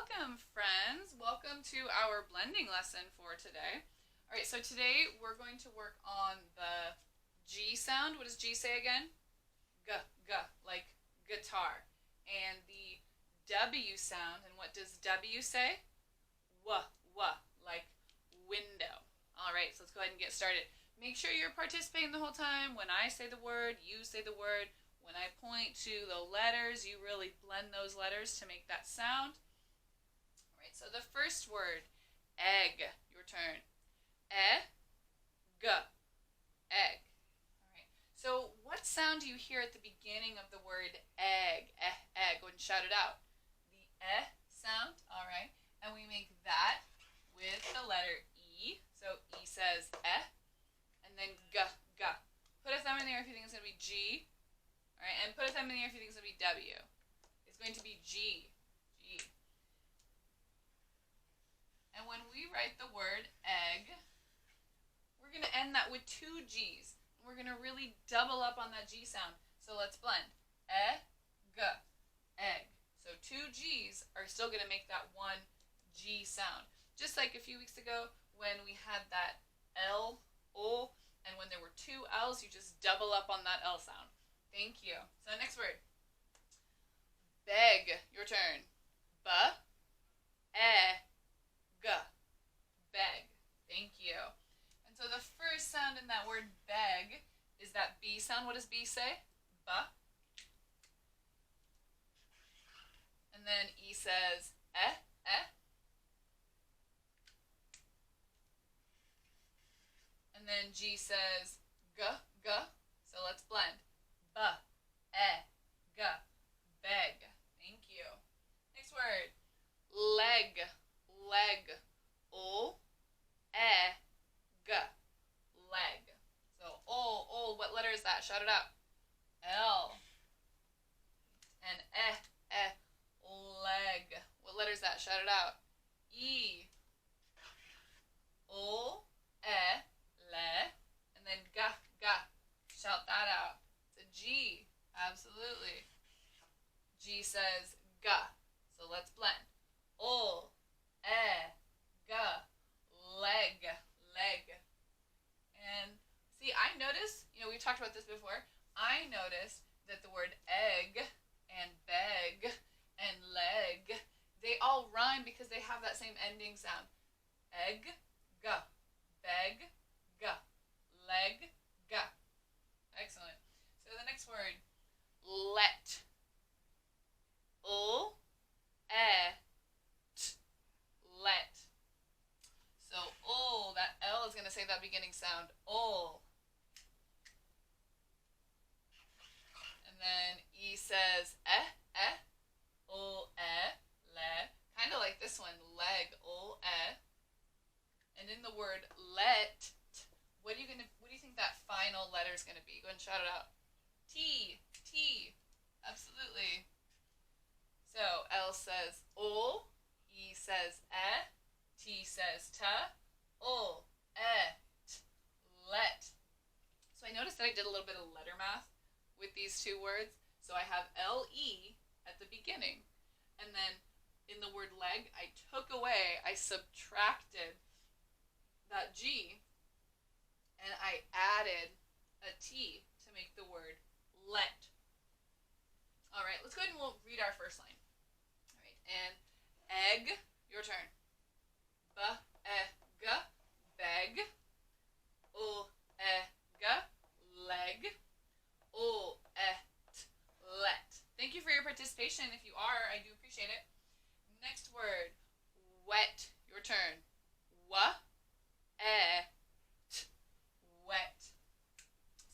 Welcome, friends. Welcome to our blending lesson for today. All right, so today we're going to work on the G sound. What does G say again? G, G, like guitar. And the W sound, and what does W say? W, W, like window. All right, so let's go ahead and get started. Make sure you're participating the whole time. When I say the word, you say the word. When I point to the letters, you really blend those letters to make that sound. All right, so the first word, egg, your turn. Egg, egg. All right, so what sound do you hear at the beginning of the word egg? Egg, go ahead and shout it out. The sound, all right, and we make that with the letter E. So E says and then G, G. Put a thumb in there if you think it's going to be G. All right, and put a thumb in there if you think it's going to be W. It's going to be G, G. And when we write the word egg, we're going to end that with two G's. We're going to really double up on that G sound. So let's blend. Egg, egg. So two G's are still going to make that one G sound. Just like a few weeks ago when we had that L, O, and when there were two L's, you just double up on that L sound. Thank you. So next word. Beg, your turn. G. Beg. Thank you. And so the first sound in that word beg is that B sound. What does B say? B. And then E says eh. And then G says g. So let's blend. B, G, beg. Thank you. Next word. Leg, O, G, leg. So O, what letter is that? Shout it out. L. And leg. What letter is that? Shout it out. E. O, le. And then G. Shout that out. G, absolutely. G says G. So let's blend. O, G, leg. And see, I noticed, we've talked about this before. I noticed that the word egg and beg and leg, they all rhyme because they have that same ending sound. Egg, G. Beg, G. Leg, G. Excellent. So the next word, let. O, t, let. So that L is going to say that beginning sound, O. And then E says O, le. Kind of like this one, leg, O, And in the word let, what do you think that final letter is going to be? Go ahead and shout it out. T. Absolutely. So L says O, E says T says ta, O, t, let. So I noticed that I did a little bit of letter math with these two words. So I have L-E at the beginning. And then in the word leg, I subtracted that G, and I added a T to make the word let. All right, let's go ahead and we'll read our first line. All right, and egg, your turn. B-e-g, beg. O-e-g, leg. O-e-t, let. Thank you for your participation. If you are, I do appreciate it. Next word, wet, your turn. W-e-t, wet.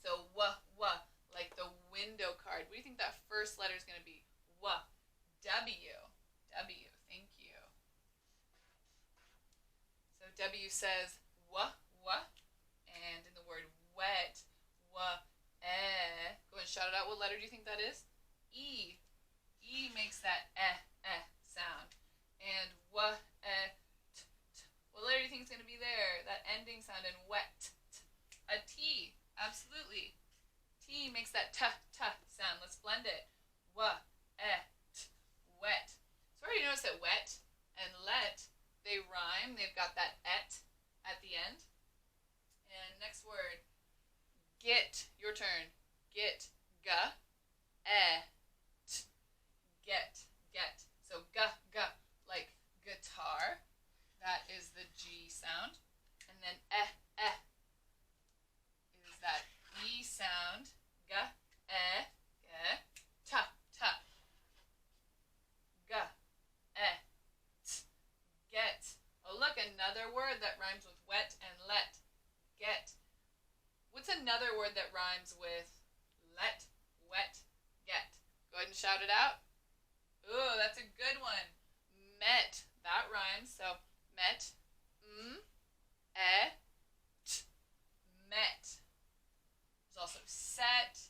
So like the window card. What do you think that first letter is going to be? W. Thank you. So W says w. And in the word wet, go ahead and shout it out. What letter do you think that is? E. E makes that sound. And what letter do you think is going to be there? That ending sound in wet. A T. Absolutely. T makes that t sound. Let's blend it. Wet. So I already noticed that wet rhymes with let, wet, get? Go ahead and shout it out. Ooh, that's a good one. Met. That rhymes. So met. T. Met. There's also set.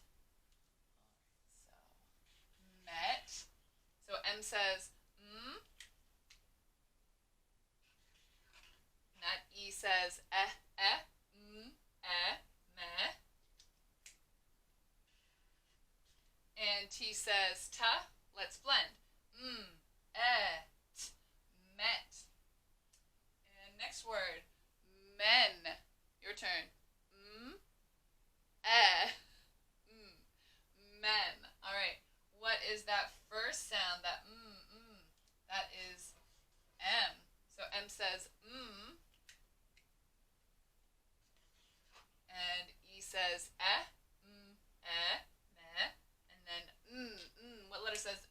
So met. So M says and that E says me. And T says ta. Let's blend. T. Met. And next word, men. Your turn. Men. All right. What is that first sound? That That is M. So M says and E says me. And then what letter says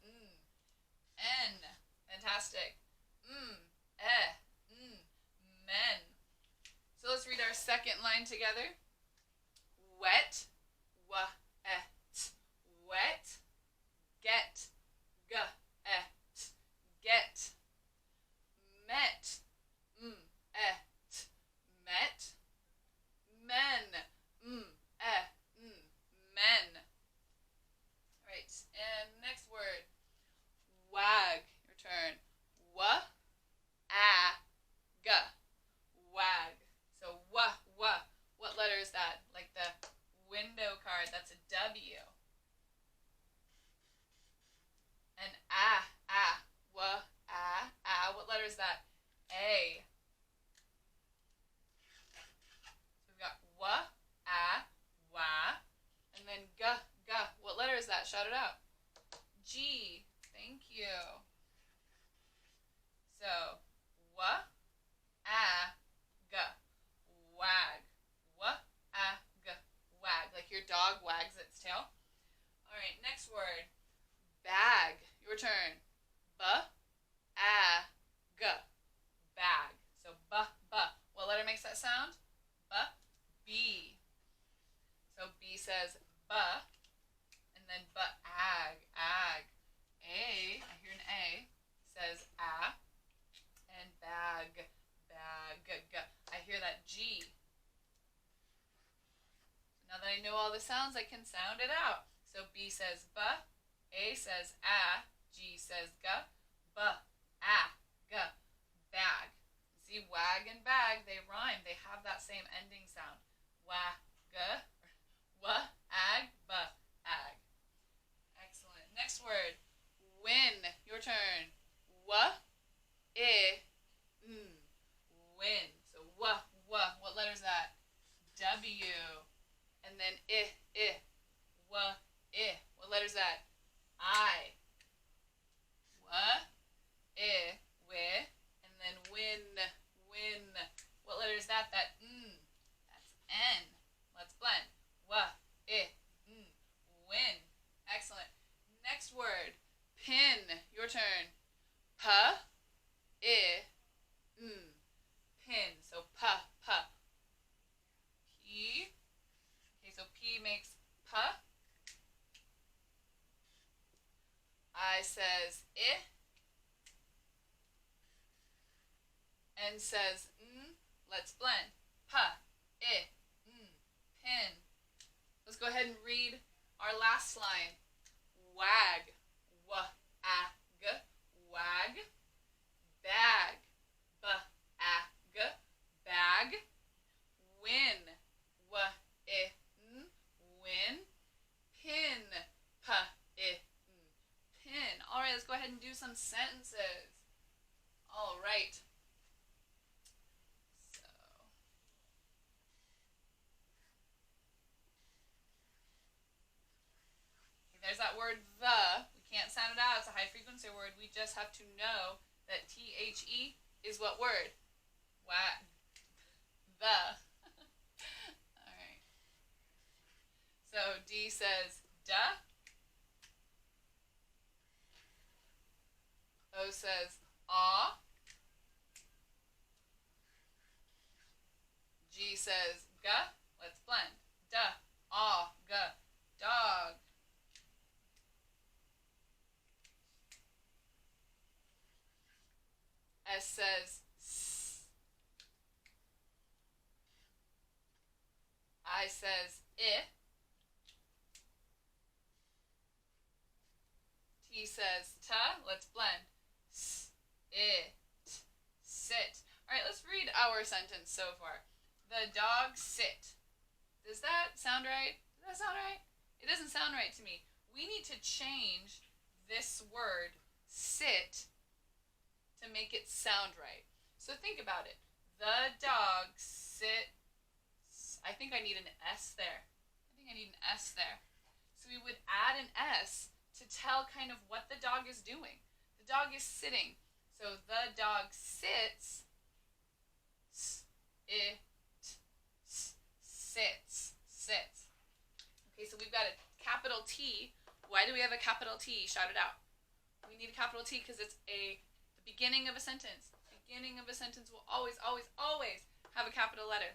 N. Fantastic. Men. So let's read our second line together. Wet, wa-et, wet, get, g-et, get, met, et, met, men, men. All right, and next word, wag. Your turn. Wa-a-g, wag. So what letter is that? Like the window card, that's a W. And what letter is that? A. So we've got wa, and then g. What letter is that? Shout it out. G. Thank you. So wa, g, wag. Wa-a-g, wag. Like your dog wags its tail. All right, next word. Bag. Your turn. B-a-g. Bag. So What letter makes that sound? B. So B says b, and then ag. A. I hear an A. Says a. And bag. G. I hear that G. Now that I know all the sounds, I can sound it out. So B says b, A says a, G says g, b-a-g, bag. See, wag and bag, they rhyme. They have that same ending sound. Wag, wa-ag, b-ag. Excellent. Next word, win. Your turn. Win. So what letter is that? W. And then what letter is that? I. And then win. What letter is that? That's N. Let's blend. Win. Excellent. Next word, pin. Your turn. Pin. So P. Okay, so P makes P. I says I. N says N. Let's blend. Pin. Let's go ahead and read our last line. Wag. W-a-g. Wag. Bag. B-a-g. Bag. Win. W-i-n. Win. Pin. P-i-n. Pin. All right, let's go ahead and do some sentences. All right. There's that word the. We can't sound it out. It's a high frequency word. We just have to know that T-H-E is what word? What? The. All right. So D says duh. O says aw. G says ga. Let's blend. Duh, aw, ga. S says S. I says I. T says ta. Let's blend. S, I, t, sit. All right, let's read our sentence so far. The dog sit. Does that sound right? Does that sound right? It doesn't sound right to me. We need to change this word sit to make it sound right. So think about it. The dog sit. I think I need an S there. So we would add an S to tell kind of what the dog is doing. The dog is sitting. So the dog sits. Sits. Okay, so we've got a capital T. Why do we have a capital T? Shout it out. We need a capital T because it's the beginning of a sentence. Beginning of a sentence will always have a capital letter.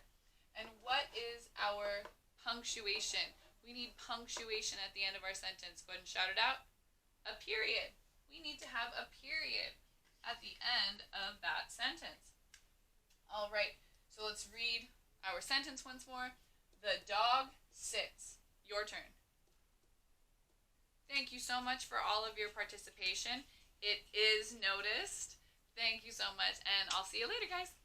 And what is our punctuation? We need punctuation at the end of our sentence. Go ahead and shout it out. A period. We need to have a period at the end of that sentence. All right, so let's read our sentence once more. The dog sits. Your turn. Thank you so much for all of your participation. It is noticed. Thank you so much, and I'll see you later, guys.